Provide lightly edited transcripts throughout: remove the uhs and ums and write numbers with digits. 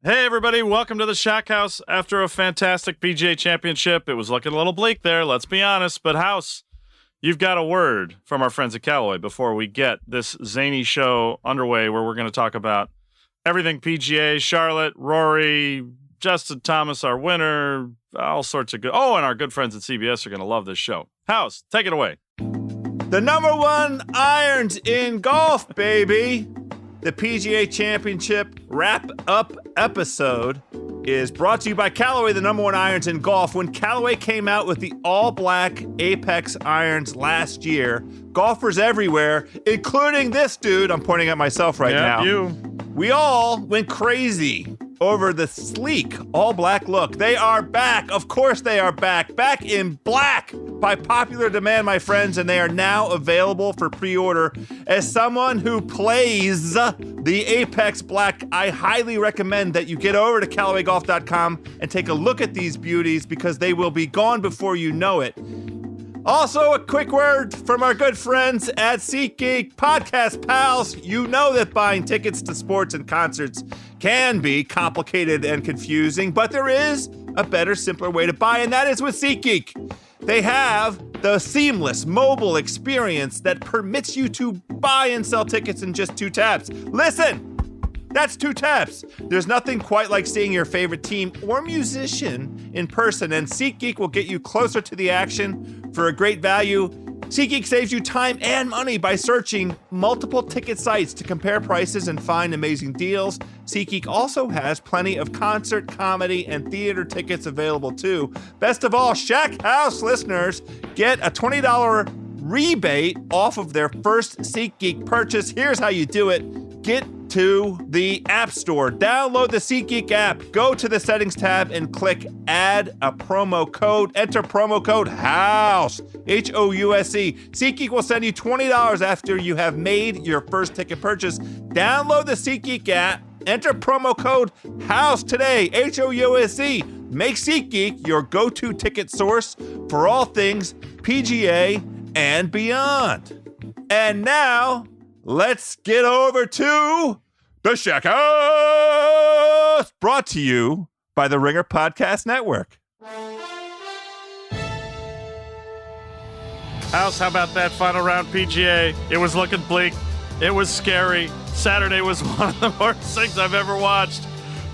Hey, everybody. Welcome to the ShackHouse. After a fantastic PGA championship, it was looking a little bleak there, let's be honest. But, House, you've got a word from our friends at Callaway before we get this zany show underway where we're going to talk about everything PGA, Charlotte, Rory, Justin Thomas, our winner, all sorts of good. Oh, and our good friends at CBS are going to love this show. House, take it away. The number one irons in golf, baby. The PGA Championship wrap-up episode is brought to you by Callaway, the number one irons in golf. When Callaway came out with the all-black Apex irons last year, golfers everywhere, including this dude, I'm pointing at myself right now. We all went crazy over the sleek all-black look. They are back. Of course they are back. Back in black by popular demand, my friends, and they are now available for pre-order. As someone who plays the Apex Black, I highly recommend that you get over to CallawayGolf.com and take a look at these beauties because they will be gone before you know it. Also, a quick word from our good friends at SeatGeek. Podcast pals, you know that buying tickets to sports and concerts can be complicated and confusing, but there is a better, simpler way to buy, and that is with SeatGeek. They have the seamless mobile experience that permits you to buy and sell tickets in just 2 taps. Listen! That's 2 taps. There's nothing quite like seeing your favorite team or musician in person, and SeatGeek will get you closer to the action for a great value. SeatGeek saves you time and money by searching multiple ticket sites to compare prices and find amazing deals. SeatGeek also has plenty of concert, comedy, and theater tickets available too. Best of all, ShackHouse listeners get a $20 rebate off of their first SeatGeek purchase. Here's how you do it. Get to the App Store. Download the SeatGeek app. Go to the Settings tab and click Add a Promo Code. Enter promo code HOUSE, H-O-U-S-E. SeatGeek will send you $20 after you have made your first ticket purchase. Download the SeatGeek app. Enter promo code HOUSE today, H-O-U-S-E. Make SeatGeek your go-to ticket source for all things PGA and beyond. And now, let's get over to the ShackHouse, brought to you by the Ringer Podcast Network. House, how about that final round PGA? It was looking bleak. It was scary. Saturday was one of the worst things I've ever watched,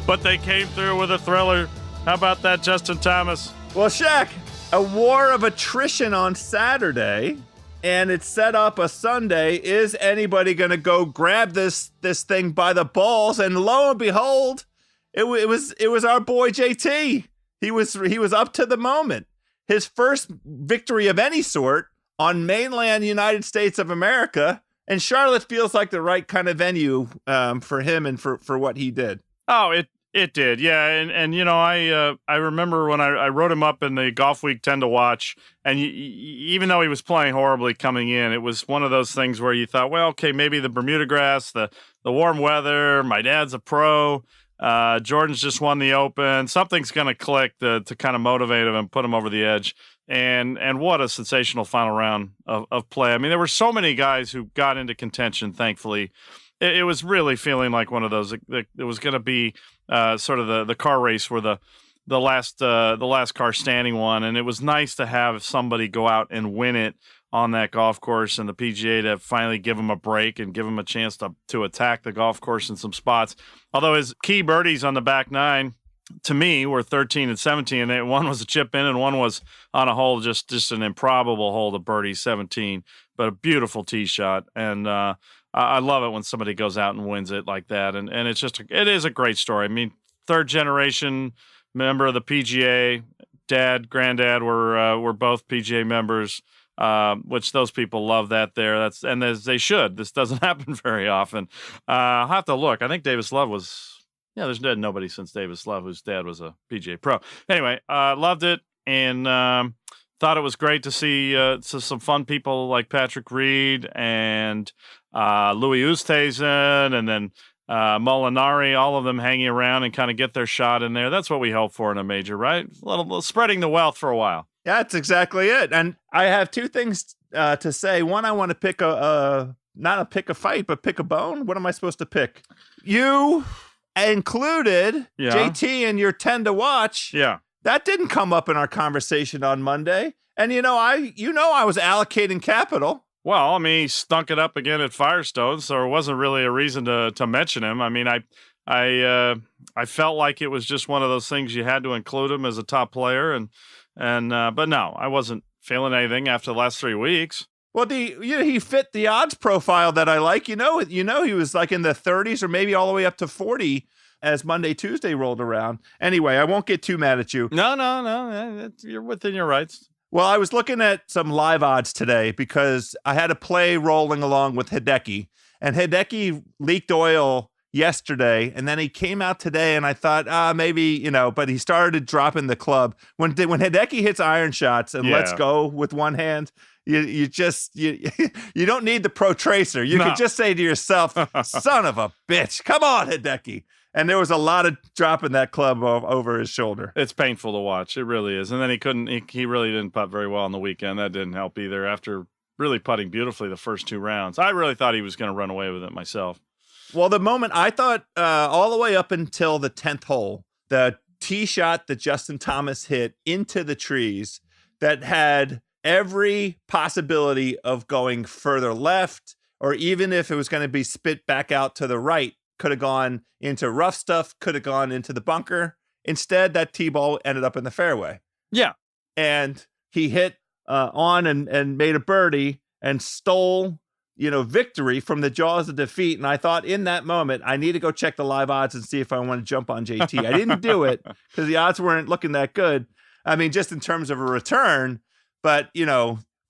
but they came through with a thriller. How about that, Justin Thomas? Well, Shaq, a war of attrition on Saturday, and it's set up a Sunday. Is anybody going to go grab this thing by the balls? And lo and behold, it was our boy JT. He was up to the moment. His first victory of any sort on mainland United States of America, and Charlotte feels like the right kind of venue for him and for what he did. Oh, it did, yeah, and you know, I remember when I wrote him up in the Golf Week 10 to watch, and even though he was playing horribly coming in, it was one of those things where you thought, well, okay, maybe the Bermuda grass, the warm weather, my dad's a pro, Jordan's just won the Open, something's going to click to kind of motivate him and put him over the edge, and what a sensational final round of play. I mean, there were so many guys who got into contention, thankfully. It was really feeling like one of those. It was going to be sort of the car race where the last car standing won, and it was nice to have somebody go out and win it on that golf course, and the PGA to finally give him a break and give him a chance to attack the golf course in some spots. Although his key birdies on the back nine, to me, were 13 and 17. And one was a chip in, and one was on a hole, just an improbable hole to birdie 17, but a beautiful tee shot. And I love it when somebody goes out and wins it like that. And it's it is a great story. I mean, 3rd generation member of the PGA, dad, granddad were both PGA members, which those people love that there. And as they should. This doesn't happen very often. I'll have to look. I think Davis Love was, there's nobody since Davis Love whose dad was a PGA pro. Anyway, loved it. And thought it was great to see some fun people like Patrick Reed and Louis Oosthuizen, and then Molinari, all of them hanging around and kind of get their shot in there. That's what we hope for in a major, right? A little spreading the wealth for a while. Yeah, that's exactly it. And I have 2 things to say. One, I want to pick not pick a fight, but pick a bone. What am I supposed to pick? You included Yeah. JT in your 10 to watch. Yeah. That didn't come up in our conversation on Monday. And I was allocating capital. Well, I mean, he stunk it up again at Firestone, so there wasn't really a reason to mention him. I mean, I felt like it was just one of those things you had to include him as a top player, but no, I wasn't feeling anything after the last 3 weeks. Well, he fit the odds profile that I like. He was like in the 30s or maybe all the way up to 40 as Monday, Tuesday rolled around. Anyway, I won't get too mad at you. No, you're within your rights. Well, I was looking at some live odds today because I had a play rolling along with Hideki, and Hideki leaked oil yesterday, and then he came out today, and I thought, maybe, but he started dropping the club. When Hideki hits iron shots and lets go with one hand, you don't need the Pro Tracer. You can just say to yourself, son of a bitch, come on, Hideki. And there was a lot of dropping that club over his shoulder. It's painful to watch. It really is. And then he really didn't putt very well on the weekend. That didn't help either after really putting beautifully the first 2 rounds. I really thought he was going to run away with it myself. Well, the moment I thought all the way up until the 10th hole, the tee shot that Justin Thomas hit into the trees that had every possibility of going further left, or even if it was going to be spit back out to the right, could have gone into rough stuff, could have gone into the bunker. Instead, that tee ball ended up in the fairway. Yeah. And he hit on and made a birdie and stole, victory from the jaws of defeat. And I thought in that moment, I need to go check the live odds and see if I want to jump on JT. I didn't do it because the odds weren't looking that good. I mean, just in terms of a return, but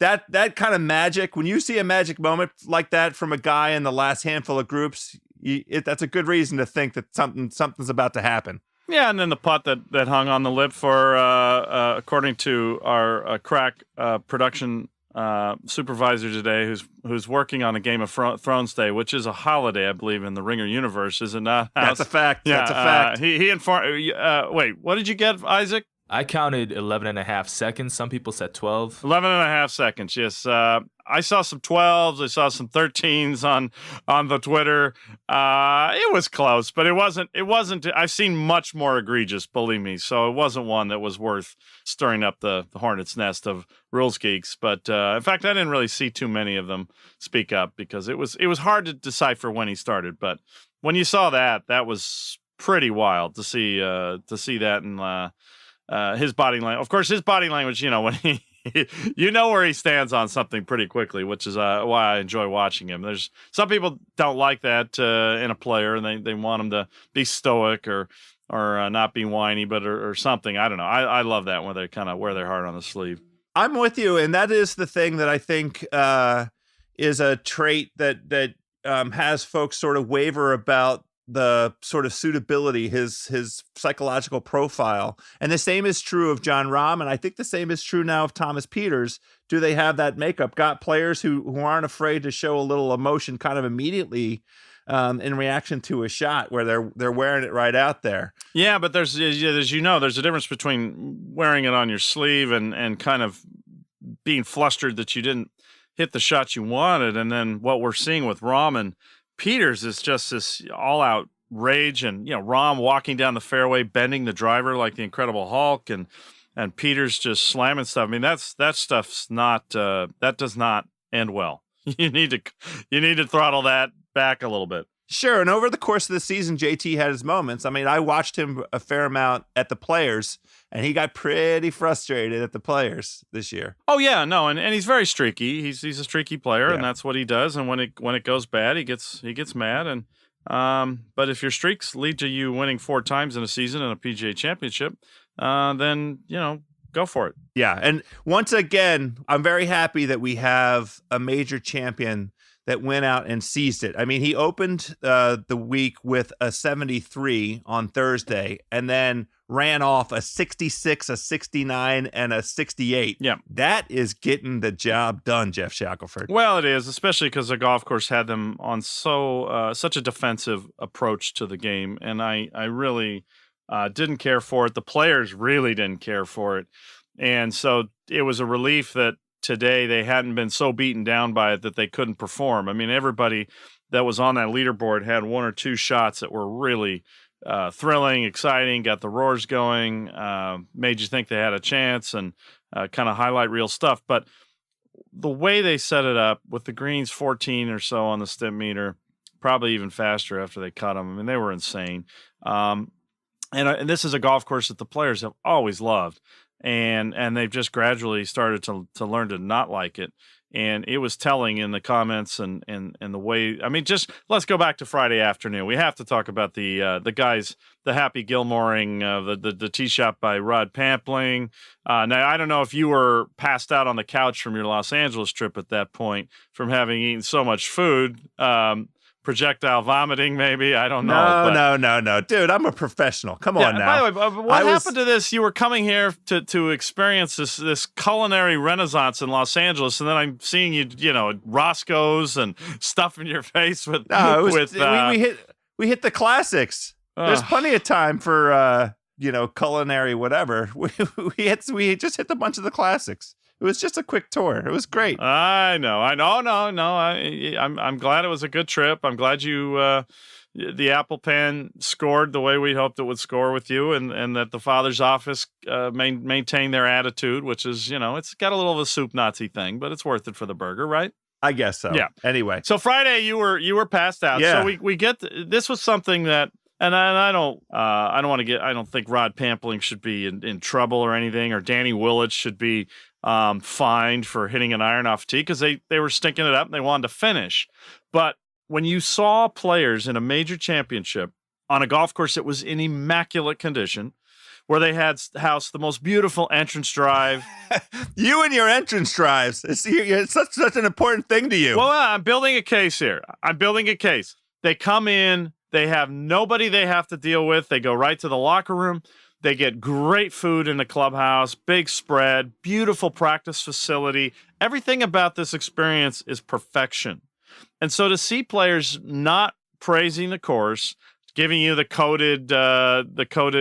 that kind of magic, when you see a magic moment like that from a guy in the last handful of groups, that's a good reason to think that something's about to happen. Yeah, and then the putt that hung on the lip for, according to our crack production supervisor today, who's working on a Game of Thrones day, which is a holiday, I believe, in the Ringer universe, is it not? That's a fact. Yeah, that's a fact. He informed. Wait, what did you get, Isaac? I counted 11.5 seconds. Some people said 12. 11.5 seconds, yes. I saw some 12s. I saw some 13s on the Twitter. It was close, but it wasn't. I've seen much more egregious, believe me. So it wasn't one that was worth stirring up the hornet's nest of rules geeks. But in fact, I didn't really see too many of them speak up because it was hard to decipher when he started. But when you saw that was pretty wild to see that and. His body language, of course, when he, where he stands on something pretty quickly, which is why I enjoy watching him. There's some people don't like that in a player, and they want him to be stoic or not be whiny, or something. I don't know. I love that when they kind of wear their heart on the sleeve. I'm with you, and that is the thing that I think is a trait that has folks sort of waver about the sort of suitability, his psychological profile. And the same is true of Jon Rahm, and I think the same is true now of Thomas Pieters. Do they have that makeup? Got players who aren't afraid to show a little emotion kind of immediately in reaction to a shot where they're wearing it right out there. Yeah, but there's a difference between wearing it on your sleeve and kind of being flustered that you didn't hit the shot you wanted. And then what we're seeing with Rahm and Pieters is just this all-out rage, and Rahm walking down the fairway, bending the driver like the Incredible Hulk, and Pieters just slamming stuff. I mean, that stuff's not that does not end well. You need to throttle that back a little bit. Sure, and over the course of the season, JT had his moments. I mean, I watched him a fair amount at the Players, and he got pretty frustrated at the Players this year. Oh yeah, no, and he's very streaky. He's a streaky player, and that's what he does. And when it goes bad, he gets mad. And but if your streaks lead to you winning 4 times in a season in a PGA Championship, then go for it. Yeah, and once again, I'm very happy that we have a major champion that went out and seized it. I mean, he opened the week with a 73 on Thursday and then ran off a 66, a 69, and a 68. Yeah. That is getting the job done, Geof-Shackelford. Well, it is, especially because the golf course had them on such a defensive approach to the game, and I really didn't care for it. The players really didn't care for it. And so it was a relief that today they hadn't been so beaten down by it that they couldn't perform. I mean, everybody that was on that leaderboard had 1 or 2 shots that were really, thrilling, exciting, got the roars going, made you think they had a chance, and kind of highlight reel stuff. But the way they set it up with the greens 14 or so on the stim meter, probably even faster after they cut them. I mean, they were insane. And this is a golf course that the players have always loved, and they've just gradually started to learn to not like it. And it was telling in the comments and the way. I mean, just let's go back to Friday afternoon. We have to talk about the guys, the Happy Gilmoring, the tee shot by Rod Pampling. Now, I don't know if you were passed out on the couch from your Los Angeles trip at that point from having eaten so much food. Projectile vomiting, maybe. I don't know. No. Dude, I'm a professional. Come on now. By the way, what happened to this? You were coming here to experience this culinary renaissance in Los Angeles, and then I'm seeing you, Roscoe's and stuff in your face with. No, we hit the classics. There's plenty of time for culinary whatever. We just hit a bunch of the classics. It was just a quick tour. It was great. I know. No. I'm glad it was a good trip. I'm glad the Apple Pen scored the way we hoped it would score with you, and that the father's office maintained their attitude, which is, it's got a little of a soup Nazi thing, but it's worth it for the burger, right? I guess so. Yeah. Anyway, so Friday you were passed out. Yeah. So we get this was something that. And I don't think Rod Pampling should be in trouble or anything, or Danny Willett should be fined for hitting an iron off tee, because they were stinking it up and they wanted to finish. But when you saw players in a major championship on a golf course that was in immaculate condition, where they had house the most beautiful entrance drive. You and your entrance drives. It's such an important thing to you. Well, I'm building a case here. They come in. They have nobody they have to deal with. They go right to the locker room. They get great food in the clubhouse, big spread, beautiful practice facility. Everything about this experience is perfection. And so to see players not praising the course, giving you the coded,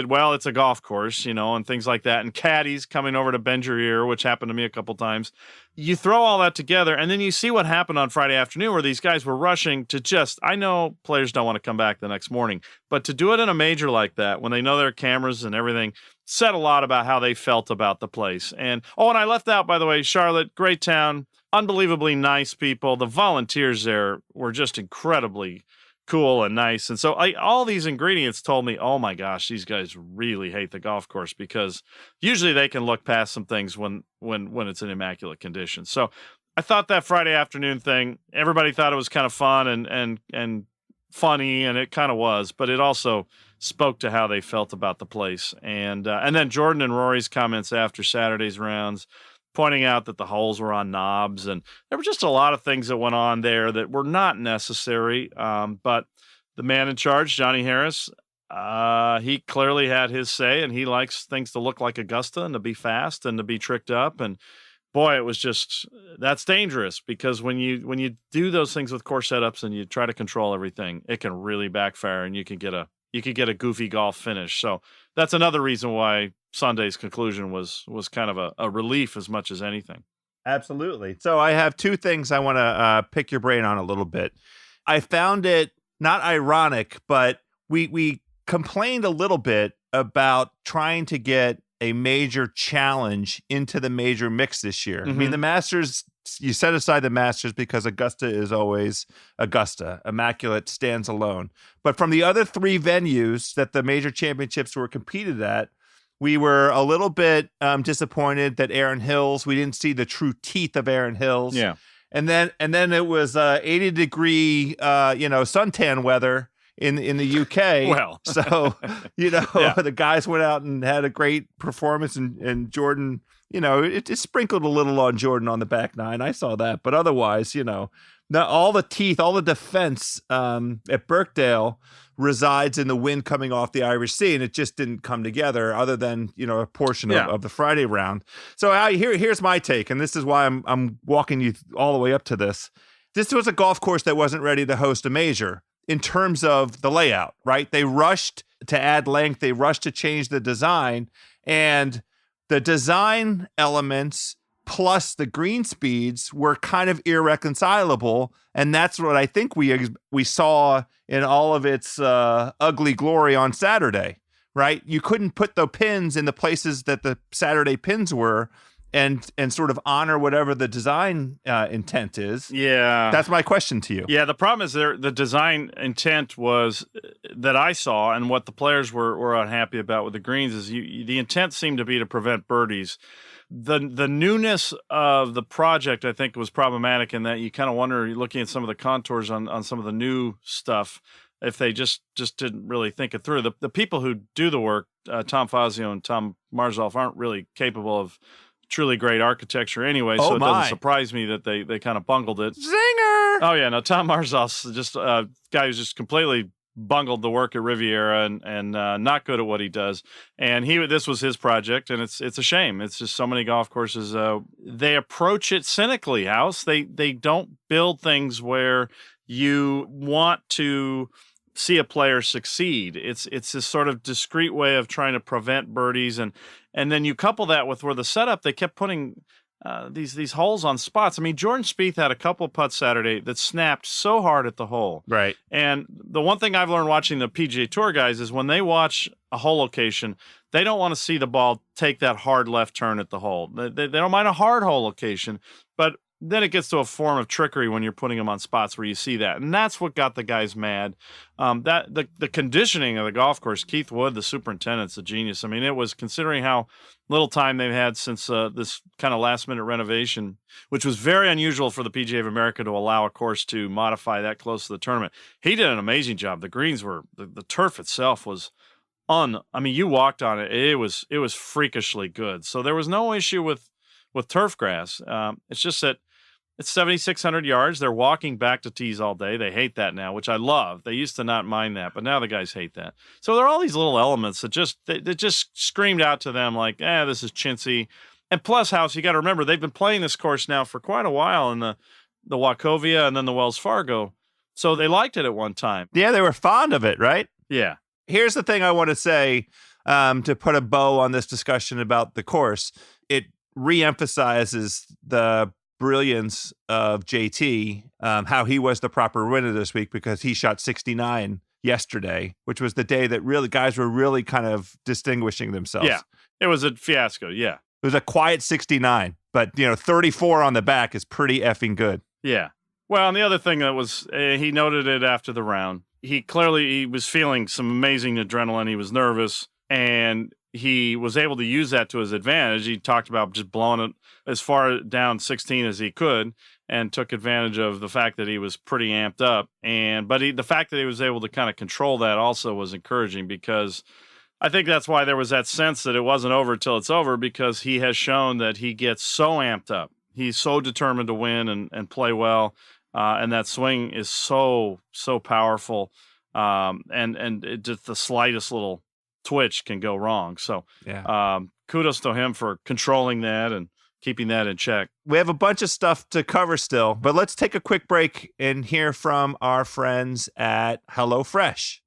well, it's a golf course, and things like that, and caddies coming over to bend your ear, which happened to me a couple times. You throw all that together, and then you see what happened on Friday afternoon, where these guys were rushing to I know players don't want to come back the next morning, but to do it in a major like that, when they know there are cameras and everything, said a lot about how they felt about the place. And I left out, by the way, Charlotte, great town, unbelievably nice people. The volunteers there were just incredibly cool and nice. And so all these ingredients told me, oh my gosh, these guys really hate the golf course, because usually they can look past some things when it's in immaculate condition. So I thought that Friday afternoon thing, everybody thought it was kind of fun and funny, and it kind of was, but it also spoke to how they felt about the place. And then Jordan and Rory's comments after Saturday's rounds, pointing out that the holes were on knobs, and there were just a lot of things that went on there that were not necessary. But the man in charge, Johnny Harris, he clearly had his say, and he likes things to look like Augusta and to be fast and to be tricked up. And boy, it was that's dangerous, because when you do those things with course setups and you try to control everything, it can really backfire, and you could get a goofy golf finish. So that's another reason why Sunday's conclusion was kind of a relief as much as anything. Absolutely. So I have two things I want to pick your brain on a little bit. I found it not ironic, but we complained a little bit about trying to get a major challenge into the major mix this year. Mm-hmm. I mean, the Masters, you set aside the Masters because Augusta is always Augusta. Immaculate stands alone. But from the other three venues that the major championships were competed at, we were a little bit disappointed that Erin Hills, we didn't see the true teeth of Erin Hills. Yeah. And then it was 80-degree suntan weather in the UK. Well, so Yeah. The guys went out and had a great performance, and Jordan, it sprinkled a little on Jordan on the back nine. I saw that, but otherwise, all the teeth, all the defense at Birkdale resides in the wind coming off the Irish Sea, and it just didn't come together, other than a portion of the Friday round. So here's my take, and this is why I'm walking you all the way up to this. This was a golf course that wasn't ready to host a major in terms of the layout, right? They rushed to add length, they rushed to change the design, and the design elements plus the green speeds were kind of irreconcilable. And that's what I think we saw in all of its ugly glory on Saturday, right? You couldn't put the pins in the places that the Saturday pins were and sort of honor whatever the design intent is. Yeah. That's my question to you. Yeah, the problem is the design intent was that I saw, and what the players were unhappy about with the greens is the intent seemed to be to prevent birdies. The newness of the project, I think, was problematic in that you kind of wonder, looking at some of the contours on some of the new stuff, if they just didn't really think it through. The people who do the work, Tom Fazio and Tom Marzolf, aren't really capable of truly great architecture anyway, so it doesn't surprise me that they kind of bungled it. Zinger! Oh, yeah, no, Tom Marzolf's just a guy who's just completely bungled the work at Riviera and not good at what he does. And this was his project, and it's a shame. It's just so many golf courses, they approach it cynically, House. They don't build things where you want to see a player succeed. It's this sort of discreet way of trying to prevent birdies, and then you couple that with where the setup, they kept putting these holes on spots. I mean, Jordan Spieth had a couple putts Saturday that snapped so hard at the hole. Right. And the one thing I've learned watching the PGA Tour guys is when they watch a hole location, they don't want to see the ball take that hard left turn at the hole. They don't mind a hard hole location, but then it gets to a form of trickery when you're putting them on spots where you see that. And that's what got the guys mad. The conditioning of the golf course, Keith Wood, the superintendent's a genius. I mean, it was, considering how little time they've had since this kind of last-minute renovation, which was very unusual for the PGA of America to allow a course to modify that close to the tournament. He did an amazing job. The greens were, the turf itself was I mean, you walked on it. It was freakishly good. So there was no issue with turf grass. It's just that it's 7,600 yards. They're walking back to tees all day. They hate that now, which I love. They used to not mind that, but now the guys hate that. So there are all these little elements that just screamed out to them like, this is chintzy. And plus, House, you got to remember, they've been playing this course now for quite a while in the Wachovia and then the Wells Fargo. So they liked it at one time. Yeah, they were fond of it, right? Yeah. Here's the thing I want to say to put a bow on this discussion about the course. It reemphasizes the brilliance of JT, how he was the proper winner this week because he shot 69 yesterday, which was the day that really guys were really kind of distinguishing themselves. Yeah, it was a fiasco. Yeah, it was a quiet 69, but 34 on the back is pretty effing good. Yeah. Well, and the other thing that was, he noted it after the round. He was feeling some amazing adrenaline. He was nervous, and he was able to use that to his advantage. He talked about just blowing it as far down 16 as he could and took advantage of the fact that he was pretty amped up. But the fact that he was able to kind of control that also was encouraging, because I think that's why there was that sense that it wasn't over till it's over, because he has shown that he gets so amped up. He's so determined to win and play well. And that swing is so powerful. And just the slightest little twitch can go wrong. So kudos to him for controlling that and keeping that in check. We have a bunch of stuff to cover still, but let's take a quick break and hear from our friends at HelloFresh.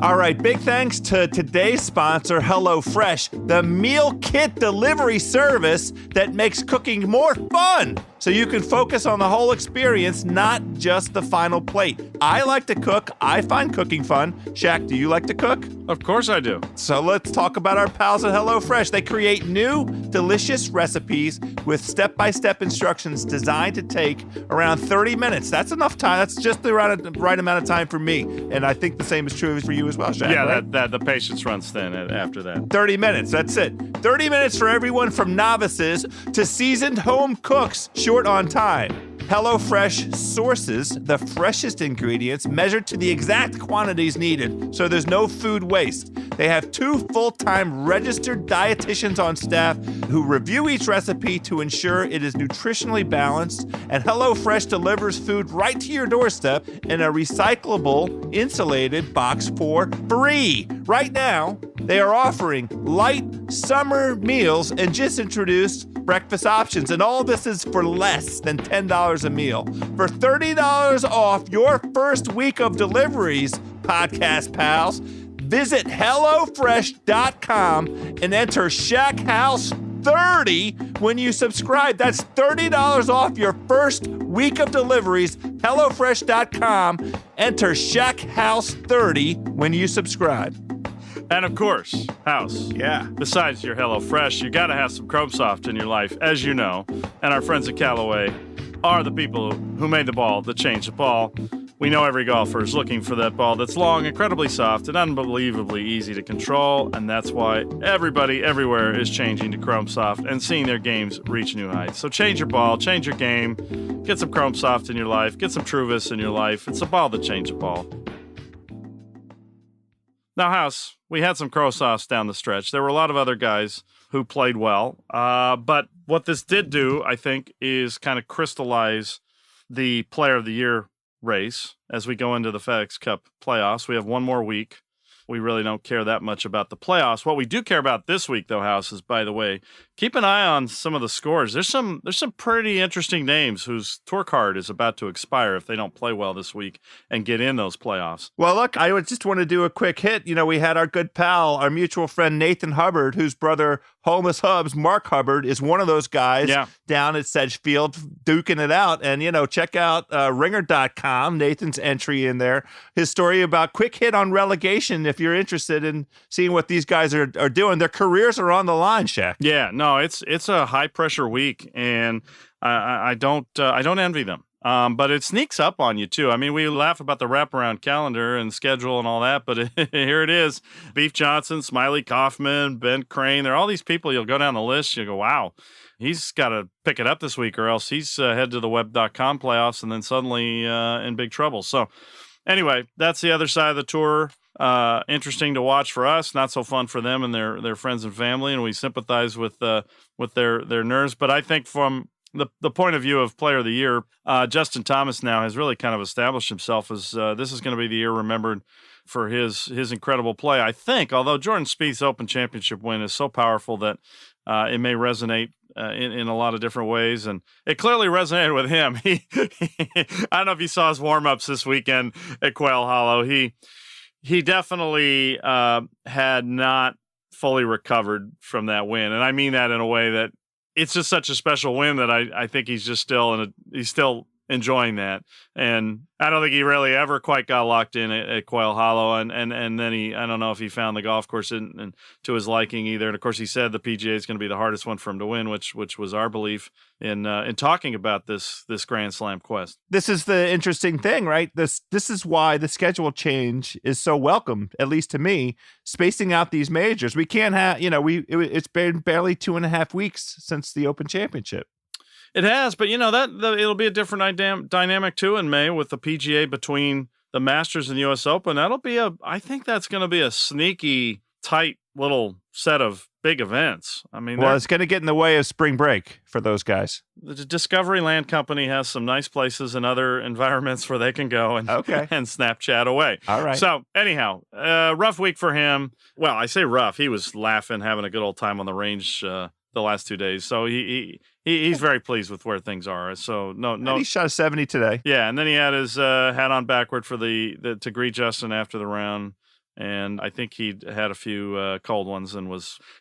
All right, big thanks to today's sponsor, HelloFresh, the meal kit delivery service that makes cooking more fun, so you can focus on the whole experience, not just the final plate. I like to cook. I find cooking fun. Shaq, do you like to cook? Of course I do. So let's talk about our pals at HelloFresh. They create new, delicious recipes with step-by-step instructions designed to take around 30 minutes. That's enough time. That's just the right amount of time for me. And I think the same is true for you as well, Shaq. Yeah, right? that the patience runs thin after that. 30 minutes, that's it. 30 minutes for everyone from novices to seasoned home cooks, short on time. HelloFresh sources the freshest ingredients measured to the exact quantities needed, so there's no food waste. They have 2 full-time registered dietitians on staff who review each recipe to ensure it is nutritionally balanced, and HelloFresh delivers food right to your doorstep in a recyclable, insulated box for free. Right now, they are offering light summer meals and just introduced breakfast options, and all this is for less than $10 a meal. For $30 off your first week of deliveries, podcast pals, visit HelloFresh.com and enter ShackHouse 30 when you subscribe. That's $30 off your first week of deliveries. HelloFresh.com. Enter ShackHouse 30 when you subscribe. And of course, House. Yeah. Besides your HelloFresh, you got to have some Chromesoft in your life, as you know. And our friends at Callaway are the people who made the ball that changed the ball. We know every golfer is looking for that ball that's long, incredibly soft, and unbelievably easy to control. And that's why everybody everywhere is changing to Chromesoft and seeing their games reach new heights. So change your ball, change your game, get some Chromesoft in your life, get some Truvis in your life. It's a ball that changed the ball. Now, House, we had some Crosofts down the stretch. There were a lot of other guys who played well. But what this did do, I think, is kind of crystallize the Player of the Year race as we go into the FedEx Cup playoffs. We have one more week. We really don't care that much about the playoffs. What we do care about this week, though, House, is, by the way, keep an eye on some of the scores. There's some pretty interesting names whose tour card is about to expire if they don't play well this week and get in those playoffs. Well, look, I would just want to do a quick hit. You know, we had our good pal, our mutual friend Nathan Hubbard, whose brother, Holmes Hubbs, Mark Hubbard, is one of those guys down at Sedgefield duking it out. And, you know, check out ringer.com, Nathan's entry in there, his story about quick hit on relegation. If you're interested in seeing what these guys are doing, their careers are on the line, Shaq. Yeah, no, it's a high pressure week, and I don't envy them. But it sneaks up on you too. I mean, we laugh about the wraparound calendar and schedule and all that, but here it is: Beef Johnson, Smiley Kaufman, Ben Crane. There are all these people. You'll go down the list. You go, wow, he's got to pick it up this week, or else he's head to the web.com playoffs, and then suddenly in big trouble. So, anyway, that's the other side of the tour. Interesting to watch for us, not so fun for them and their friends and family, and we sympathize with their nerves. But I think from the point of view of Player of the Year, Justin Thomas now has really kind of established himself as this is going to be the year remembered for his incredible play. I think, although Jordan Spieth's Open Championship win is so powerful that it may resonate in a lot of different ways, and it clearly resonated with him. I don't know if you saw his warm-ups this weekend at Quail Hollow. He definitely had not fully recovered from that win. And I mean that in a way that it's just such a special win that I think he's just he's still enjoying that. And I don't think he really ever quite got locked in at Quail Hollow. And then I don't know if he found the golf course and to his liking either. And of course he said the PGA is going to be the hardest one for him to win, which was our belief in talking about this Grand Slam quest. This is the interesting thing, right? This is why the schedule change is so welcome, at least to me, spacing out these majors. We can't have, it's been barely 2.5 weeks since the Open Championship. It has, but it'll be a different dynamic too in May with the PGA between the Masters and the U.S. Open. I think that's going to be a sneaky, tight little set of big events. I mean, it's going to get in the way of spring break for those guys. The Discovery Land Company has some nice places and other environments where they can go and Snapchat away. All right. So anyhow, rough week for him. Well, I say rough. He was laughing, having a good old time on the range the last 2 days. So he's very pleased with where things are. So no. And he shot a 70 today. Yeah, and then he had his hat on backward for to greet Justin after the round. And I think he had a few cold ones and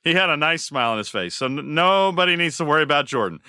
he had a nice smile on his face. So nobody needs to worry about Jordan.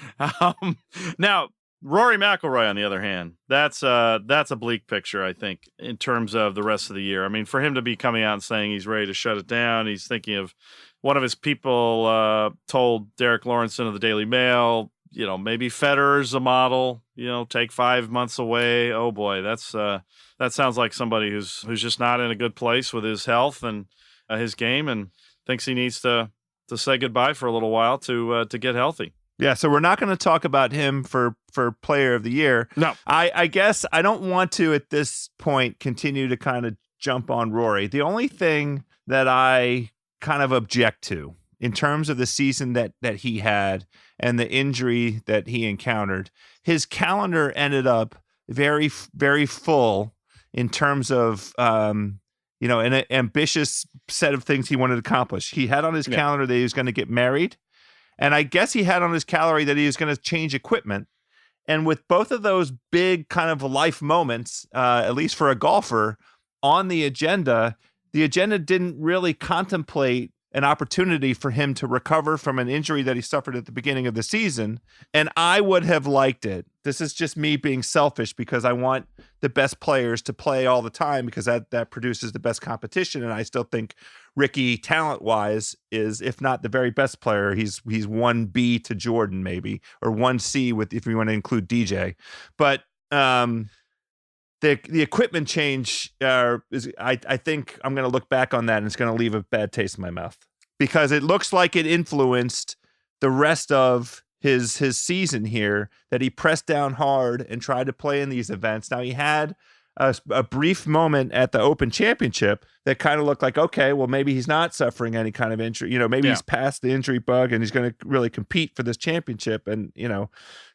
Now, Rory McIlroy, on the other hand, that's a bleak picture, I think, in terms of the rest of the year. I mean, for him to be coming out and saying he's ready to shut it down, he's thinking of one of his people told Derek Lawrenson of the Daily Mail, maybe Federer's a model, take 5 months away. Oh boy, that sounds like somebody who's just not in a good place with his health and his game, and thinks he needs to say goodbye for a little while to get healthy. Yeah, so we're not going to talk about him for Player of the Year. No. I guess I don't want to, at this point, continue to kind of jump on Rory. The only thing that I kind of object to in terms of the season that he had and the injury that he encountered, his calendar ended up very, very full in terms of, an ambitious set of things he wanted to accomplish. He had on his calendar that he was going to get married. And I guess he had on his calendar that he was going to change equipment. And with both of those big kind of life moments, at least for a golfer, on the agenda didn't really contemplate an opportunity for him to recover from an injury that he suffered at the beginning of the season. And I would have liked it. This is just me being selfish because I want the best players to play all the time because that produces the best competition. And I still think Ricky, talent-wise, is, if not the very best player, he's 1B to Jordan maybe, or 1C if you want to include DJ. But the equipment change I think I'm going to look back on that and it's going to leave a bad taste in my mouth because it looks like it influenced the rest of his season here, that he pressed down hard and tried to play in these events. Now he had a brief moment at the Open Championship that kind of looked like, okay, well, maybe he's not suffering any kind of injury. Maybe he's past the injury bug and he's going to really compete for this championship. And,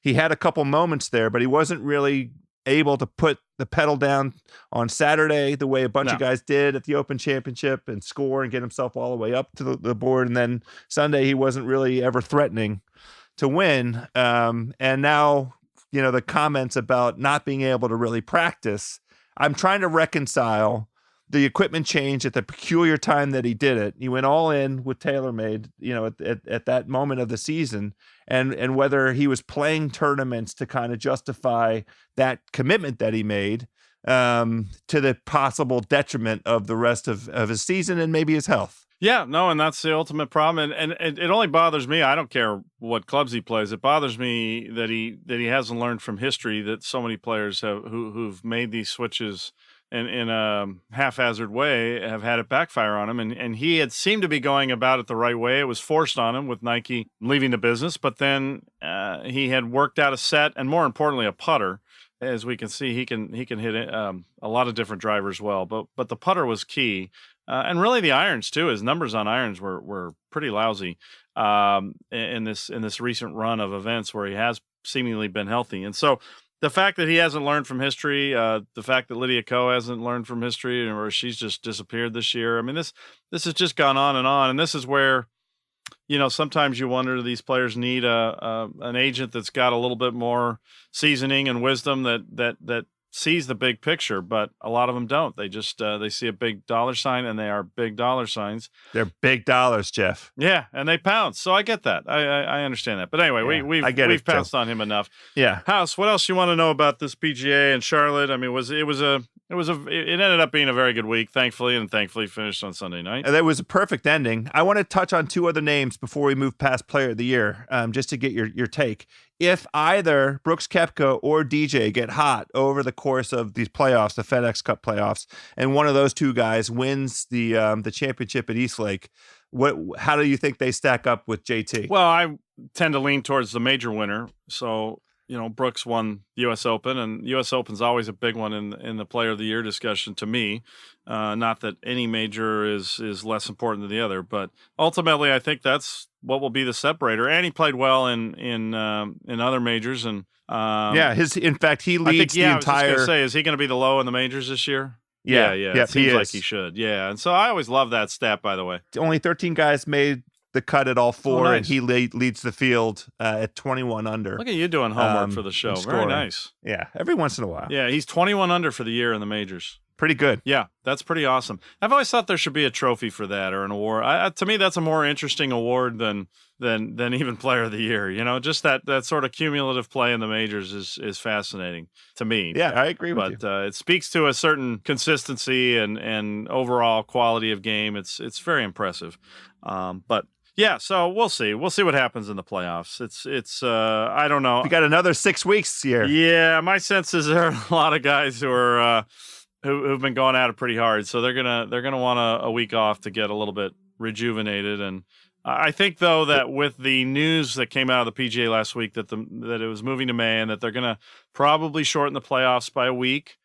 he had a couple moments there, but he wasn't really able to put the pedal down on Saturday the way a bunch of guys did at the Open Championship and score and get himself all the way up to the board. And then Sunday, he wasn't really ever threatening to win. And now, the comments about not being able to really practice, I'm trying to reconcile the equipment change at the peculiar time that he did it. He went all in with TaylorMade, at that moment of the season, and whether he was playing tournaments to kind of justify that commitment that he made to the possible detriment of the rest of his season and maybe his health. Yeah, no, and that's the ultimate problem. And it only bothers me. I don't care what clubs he plays. It bothers me that he hasn't learned from history that so many players who've made these switches in a haphazard way have had it backfire on him. And he had seemed to be going about it the right way. It was forced on him with Nike leaving the business, but then he had worked out a set and, more importantly, a putter. As we can see, he can hit a lot of different drivers well, but the putter was key. And really the irons too. His numbers on irons were pretty lousy in this recent run of events where he has seemingly been healthy. And so the fact that he hasn't learned from history, the fact that Lydia Ko hasn't learned from history, or she's just disappeared this year. I mean, this has just gone on, and this is where, sometimes you wonder, do these players need an agent that's got a little bit more seasoning and wisdom that sees the big picture, but a lot of them don't. They just they see a big dollar sign, and they are big dollar signs. They're big dollars, Jeff. Yeah, and they pounce. So I get that. I understand that. But anyway, we've pounced on him enough. Yeah. House, what else you want to know about this PGA and Charlotte? I mean, it ended up being a very good week, thankfully finished on Sunday night. That was a perfect ending. I want to touch on two other names before we move past Player of the Year, just to get your take. If either Brooks Koepka or DJ get hot over the course of these playoffs, the FedEx Cup playoffs, and one of those two guys wins the championship at Eastlake, how do you think they stack up with JT? Well, I tend to lean towards the major winner. So, Brooks won the U.S. Open, and U.S. Open's always a big one in the Player of the Year discussion to me. Not that any major is less important than the other, but ultimately I think that's what will be the separator. And he played well in other majors, and in fact he leads the entire. I was just gonna say, is he going to be the low in the majors this year? Yeah. It seems like he should. Yeah, and so I always love that stat. By the way, only 13 guys made the cut at all four, nice. And he leads the field at 21 under. Look at you doing homework for the show. Very nice. Yeah, every once in a while. Yeah, he's 21 under for the year in the majors. Pretty good. Yeah, that's pretty awesome. I've always thought there should be a trophy for that, or an award. To me, that's a more interesting award than even Player of the Year. Just that sort of cumulative play in the majors is fascinating to me. Yeah, I agree with you. But it speaks to a certain consistency and overall quality of game. It's very impressive. But yeah, so we'll see. We'll see what happens in the playoffs. It's I don't know. We got another 6 weeks here. Yeah, my sense is there are a lot of guys who are who've been going at it pretty hard, so they're gonna want a week off to get a little bit rejuvenated. And I think though that with the news that came out of the PGA last week that it was moving to May and that they're gonna probably shorten the playoffs by a week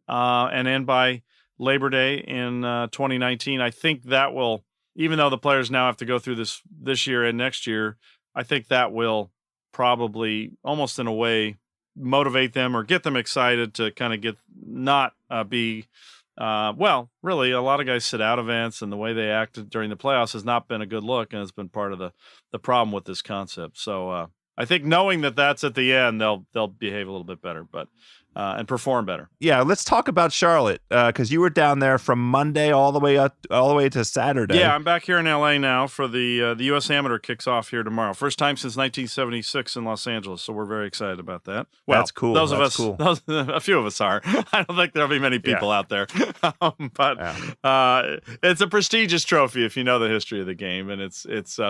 and end by Labor Day in 2019. I think that will, even though the players now have to go through this year and next year, I think that will probably almost in a way motivate them or get them excited to kind of really a lot of guys sit out events, and the way they acted during the playoffs has not been a good look, and it's been part of the problem with this concept. So I think knowing that that's at the end, they'll behave a little bit better. But and perform better. Yeah, let's talk about Charlotte because you were down there from Monday all the way to Saturday. Yeah, I'm back here in LA now for the U.S. Amateur kicks off here tomorrow. First time since 1976 in Los Angeles, so we're very excited about that. Well, that's cool. Those of that's us, cool. a few of us are. I don't think there'll be many people out there, but it's a prestigious trophy if you know the history of the game, and it's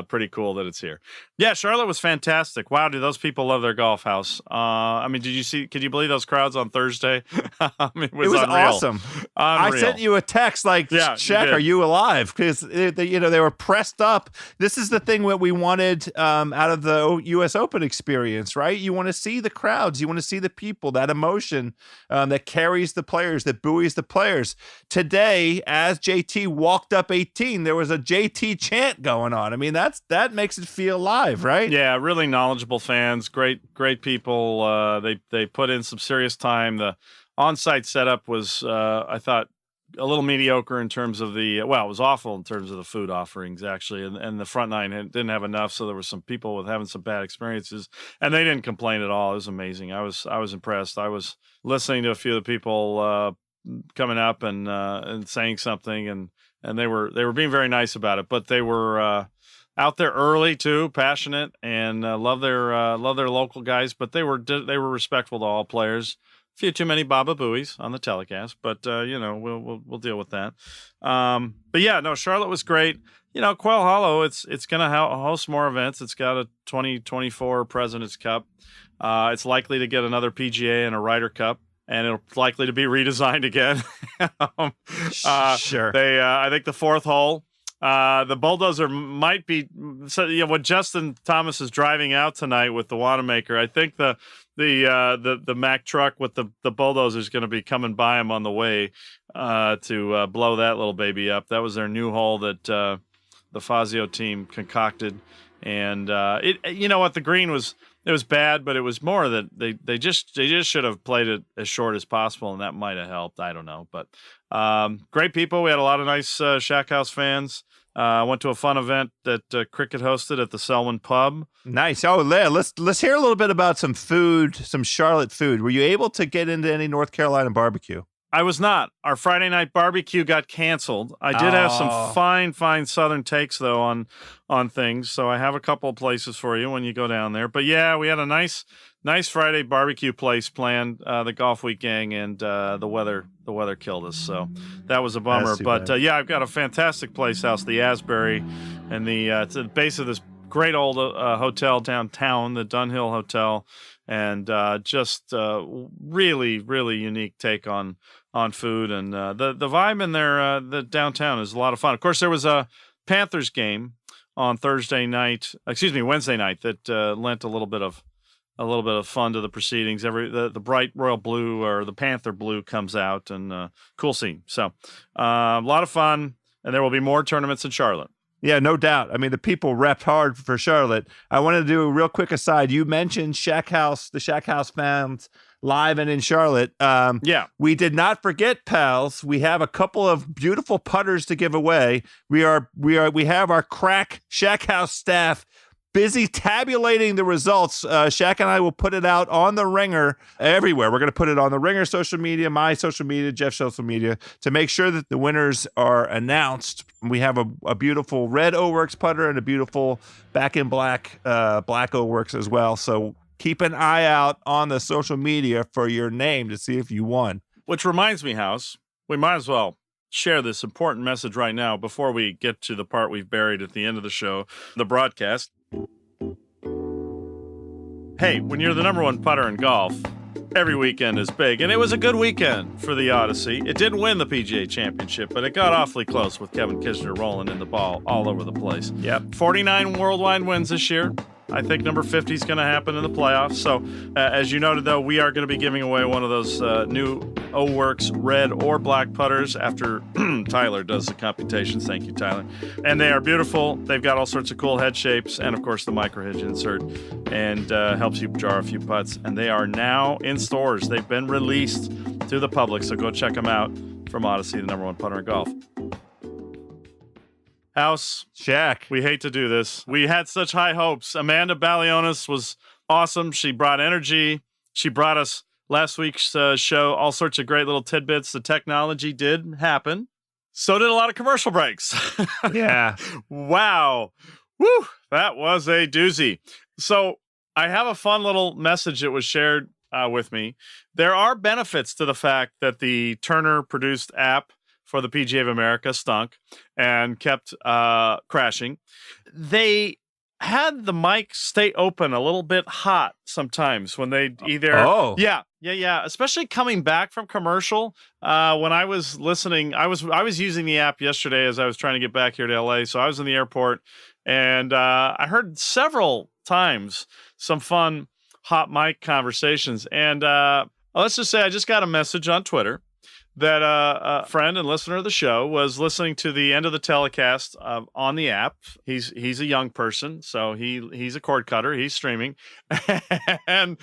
pretty cool that it's here. Yeah, Charlotte was fantastic. Wow, do those people love their golf house? I mean, could you believe those crowds on Thursday? I mean, it was awesome. Unreal. I sent you a text like, Shaq, are you alive? Because they were pressed up. This is the thing that we wanted out of the U.S. Open experience, right? You want to see the crowds. You want to see the people, that emotion that carries the players, that buoys the players. Today, as JT walked up 18, there was a JT chant going on. I mean, that makes it feel live, right? Yeah, really knowledgeable fans, great people. They put in some serious time. The on-site setup was, I thought, a little mediocre in terms of it was awful in terms of the food offerings, actually. And the front nine didn't have enough, so there were some people having some bad experiences, and they didn't complain at all. It was amazing. I was impressed. I was listening to a few of the people coming up and saying something, and they were being very nice about it, but they were out there early too, passionate, and love their local guys, but they were respectful to all players. Few too many Baba Booies on the telecast, but we'll deal with that. But yeah, no, Charlotte was great. Quail Hollow, it's going to host more events. It's got a 2024 President's Cup. It's likely to get another PGA and a Ryder Cup, and it's likely to be redesigned again. Sure. I think the fourth hole, the bulldozer might be. So, when Justin Thomas is driving out tonight with the Wanamaker, I think the Mack truck with the bulldozer is going to be coming by him on the way to blow that little baby up. That was their new hole that the Fazio team concocted, and the green was bad, but it was more that they just should have played it as short as possible, and that might have helped. I don't know, but great people. We had a lot of nice ShackHouse fans. Went to a fun event that Cricket hosted at the Selwyn Pub. Nice. Oh, let's hear a little bit about some food, some Charlotte food. Were you able to get into any North Carolina barbecue? I was not. Our Friday night barbecue got canceled. I did have some fine Southern takes though on things, so I have a couple of places for you when you go down there. But yeah, we had a nice Friday barbecue place planned. The Golf Week gang, and the weather killed us, so that was a bummer. But I've got a fantastic place house, the Asbury, and it's at the base of this great old hotel downtown, the Dunhill Hotel, and just really unique take on food, and the vibe in there. The downtown is a lot of fun. Of course, there was a Panthers game on Wednesday night that lent a little bit of fun to the proceedings. The bright royal blue or the panther blue comes out, and cool scene. So a lot of fun, and there will be more tournaments in Charlotte. Yeah, no doubt. I mean, the people repped hard for Charlotte. I wanted to do a real quick aside. You mentioned the ShackHouse fans live and in Charlotte. We did not forget, pals. We have a couple of beautiful putters to give away. We have our crack ShackHouse staff busy tabulating the results. Shaq and I will put it out on the Ringer everywhere. We're going to put it on the Ringer social media, my social media, Jeff's social media, to make sure that the winners are announced. We have a beautiful red O-Works putter and a beautiful back in black O-Works as well. So keep an eye out on the social media for your name to see if you won. Which reminds me, House, we might as well share this important message right now before we get to the part we've buried at the end of the show, the broadcast. Hey, when you're the number one putter in golf, every weekend is big, and it was a good weekend for the Odyssey. It didn't win the PGA Championship, but it got awfully close with Kevin Kisner rolling in the ball all over the place. Yep. 49 worldwide wins this year. I think number 50 is going to happen in the playoffs. So, as you noted, though, we are going to be giving away one of those new O-Works red or black putters after Tyler does the computations. Thank you, Tyler. And they are beautiful. They've got all sorts of cool head shapes and, of course, the micro-hinge insert, and helps you jar a few putts. And they are now in stores. They've been released to the public, so go check them out from Odyssey, the number one putter in golf. House, Shaq, we hate to do this. We had such high hopes. Amanda Balionis was awesome. She brought energy. She brought us last week's show, all sorts of great little tidbits. The technology did happen. So did a lot of commercial breaks. Yeah. Wow. Woo. That was a doozy. So I have a fun little message that was shared with me. There are benefits to the fact that the Turner-produced app for the PGA of America stunk and kept crashing. They had the mic stay open a little bit hot sometimes when they either yeah, especially coming back from commercial. When I was listening, I was using the app yesterday as I was trying to get back here to LA, so I was in the airport and I heard several times some fun hot mic conversations. And let's just say I just got a message on Twitter that a friend and listener of the show was listening to the end of the telecast on the app. He's a young person, so he's a cord cutter. He's streaming, and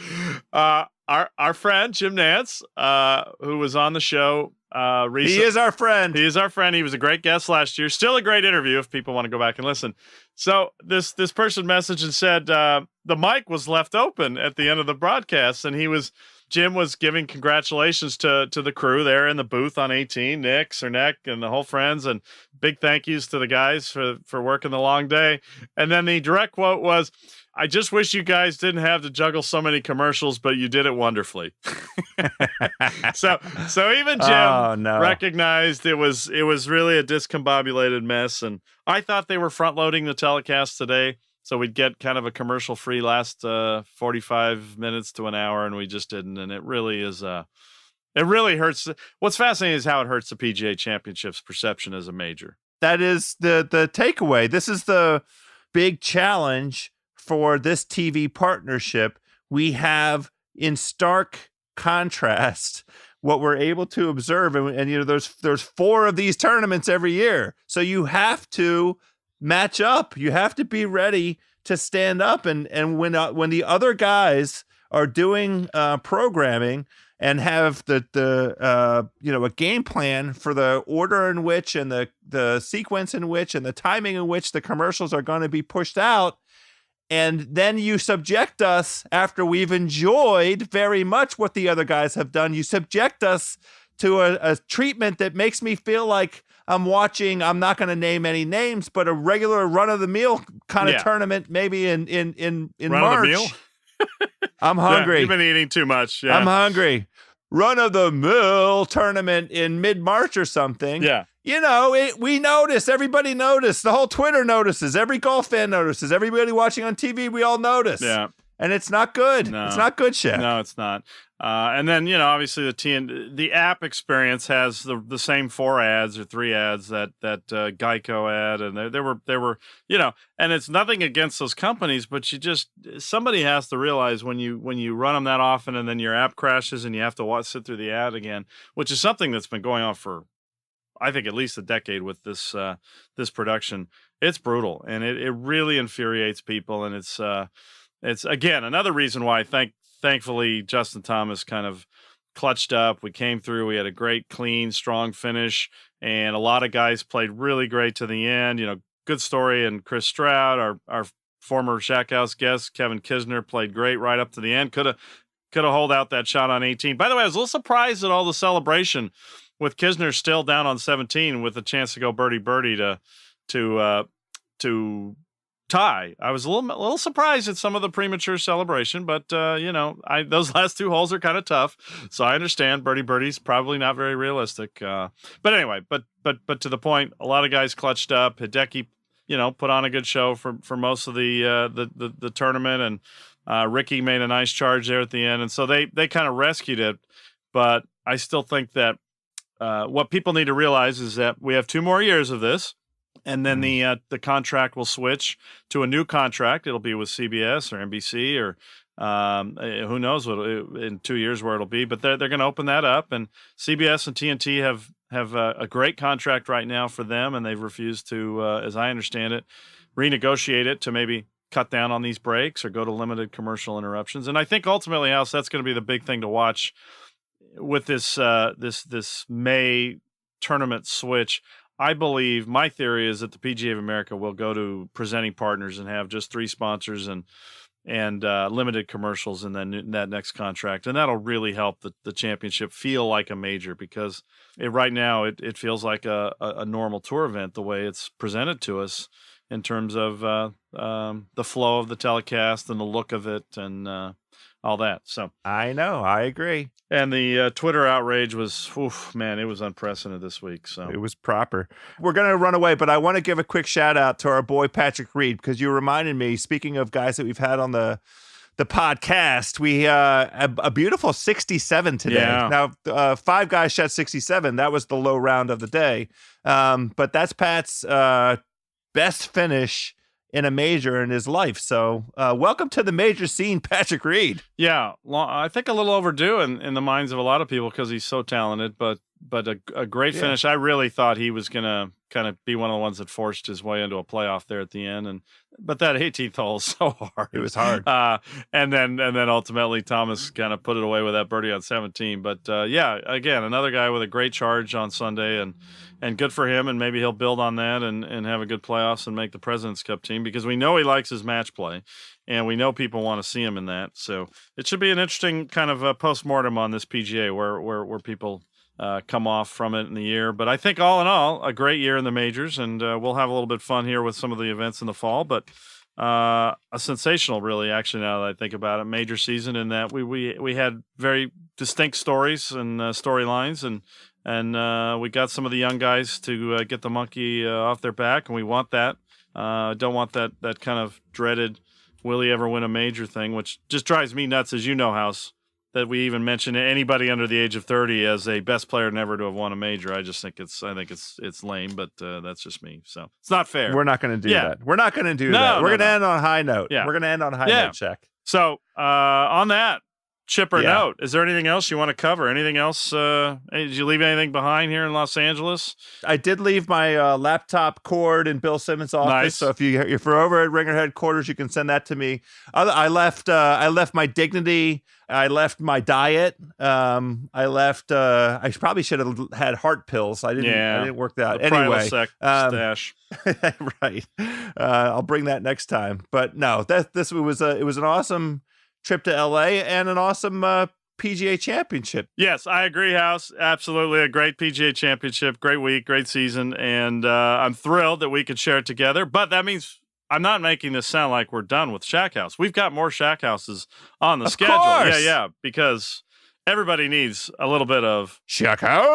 our friend Jim Nance, who was on the show recently, he is our friend. He is our friend. He was a great guest last year. Still a great interview if people want to go back and listen. So this person messaged and said the mic was left open at the end of the broadcast, and Jim was giving congratulations to the crew there in the booth on 18, Nick, Cernek, and the whole friends, and big thank yous to the guys for working the long day. And then the direct quote was, "I just wish you guys didn't have to juggle so many commercials, but you did it wonderfully." So even Jim recognized it was really a discombobulated mess, and I thought they were front loading the telecast today, so we'd get kind of a commercial-free last 45 minutes to an hour, and we just didn't. And it really is, it really hurts. What's fascinating is how it hurts the PGA Championship's perception as a major. That is the takeaway. This is the big challenge for this TV partnership. We have in stark contrast what we're able to observe, and you know, there's 4 of these tournaments every year, so you have to match up. You have to be ready to stand up, and when the other guys are doing programming and have the a game plan for the order in which and the sequence in which and the timing in which the commercials are going to be pushed out, and then you subject us, after we've enjoyed very much what the other guys have done, you subject us to a treatment that makes me feel like I'm watching, I'm not going to name any names, but a regular run-of-the-mill kind of tournament, maybe in March. I'm hungry. Yeah, you've been eating too much. Yeah. I'm hungry. Run-of-the-mill tournament in mid-March or something. Yeah. You know, we notice. Everybody noticed. The whole Twitter notices. Every golf fan notices. Everybody watching on TV, we all notice. Yeah. And it's not good. No. It's not good, Shaq. No, it's not. And then, you know, obviously the app experience has the same 4 ads or 3 ads that Geico ad, and there were, you know, and it's nothing against those companies, but somebody has to realize when you run them that often and then your app crashes and you have to sit through the ad again, which is something that's been going on for, I think, at least a decade with this production. It's brutal, and it really infuriates people, and it's again another reason why thankfully Justin Thomas kind of clutched up. We came through. We had a great, clean, strong finish, and a lot of guys played really great to the end. You know, good story. And Chris Stroud, our former ShackHouse guest, Kevin Kisner, played great right up to the end. Could have holed out that shot on 18. By the way, I was a little surprised at all the celebration with Kisner still down on 17 with a chance to go birdie to tie. I was a little surprised at some of the premature celebration, but you know, those last 2 holes are kind of tough, so I understand birdie's probably not very realistic. But anyway, but to the point, a lot of guys clutched up. Hideki, you know, put on a good show for most of the tournament, and Ricky made a nice charge there at the end, and so they kind of rescued it. But I still think that what people need to realize is that we have 2 more years of this. And then the contract will switch to a new contract. It'll be with CBS or NBC or who knows what in 2 years where it'll be. But they're going to open that up. And CBS and TNT have a great contract right now for them, and they've refused to, as I understand it, renegotiate it to maybe cut down on these breaks or go to limited commercial interruptions. And I think ultimately, House, that's going to be the big thing to watch with this May tournament switch. I believe, my theory is that the PGA of America will go to presenting partners and have just 3 sponsors, and limited commercials in that next contract, and that'll really help the championship feel like a major, because right now it feels like a normal tour event the way it's presented to us in terms of the flow of the telecast and the look of it and all that. So I know, I agree. And the Twitter outrage was, man, it was unprecedented this week. So it was proper. We're going to run away, but I want to give a quick shout out to our boy Patrick Reed, because you reminded me, speaking of guys that we've had on the podcast, we a beautiful 67 today. Yeah. Now, 5 guys shot 67. That was the low round of the day. But that's Pat's best finish in a major in his life. So welcome to the major scene, Patrick Reed. Yeah, I think a little overdue in the minds of a lot of people because he's so talented, but a great finish. I really thought he was going to kind of be one of the ones that forced his way into a playoff there at the end. But that 18th hole was so hard. It was hard. And then ultimately Thomas kind of put it away with that birdie on 17. But yeah, again, another guy with a great charge on Sunday, and good for him. And maybe he'll build on that and have a good playoffs and make the President's Cup team, because we know he likes his match play and we know people want to see him in that. So it should be an interesting kind of post-mortem on this PGA where people come off from it in the year. But I think all in all, a great year in the majors, and we'll have a little bit of fun here with some of the events in the fall. But a sensational, really, actually, now that I think about it, major season, in that we had very distinct stories and storylines, and we got some of the young guys to get the monkey off their back, and we want that. Don't want that kind of dreaded will he ever win a major thing, which just drives me nuts, as you know, House, that we even mention anybody under the age of 30 as a best player never to have won a major. I think it's lame, but that's just me. So it's not fair. We're not going to do that. We're not going to do that. We're going to end on a high note. Yeah. We're going to end on a high note, Shaq. So on that chipper note, is there anything else you want to cover? Anything else? Did you leave anything behind here in Los Angeles? I did leave my laptop cord in Bill Simmons' office. Nice. So if you're over at Ringer headquarters, you can send that to me. I left my dignity. I left my diet. I left. I probably should have had heart pills. I didn't work that out. Anyway, stash. Right. I'll bring that next time. But no, it was an awesome trip to LA and an awesome PGA championship. Yes, I agree, House. Absolutely. A great PGA championship, great week, great season. And I'm thrilled that we could share it together. But that means I'm not making this sound like we're done with ShackHouse. We've got more ShackHouses on the schedule. Course. Yeah, because everybody needs a little bit of ShackHouse.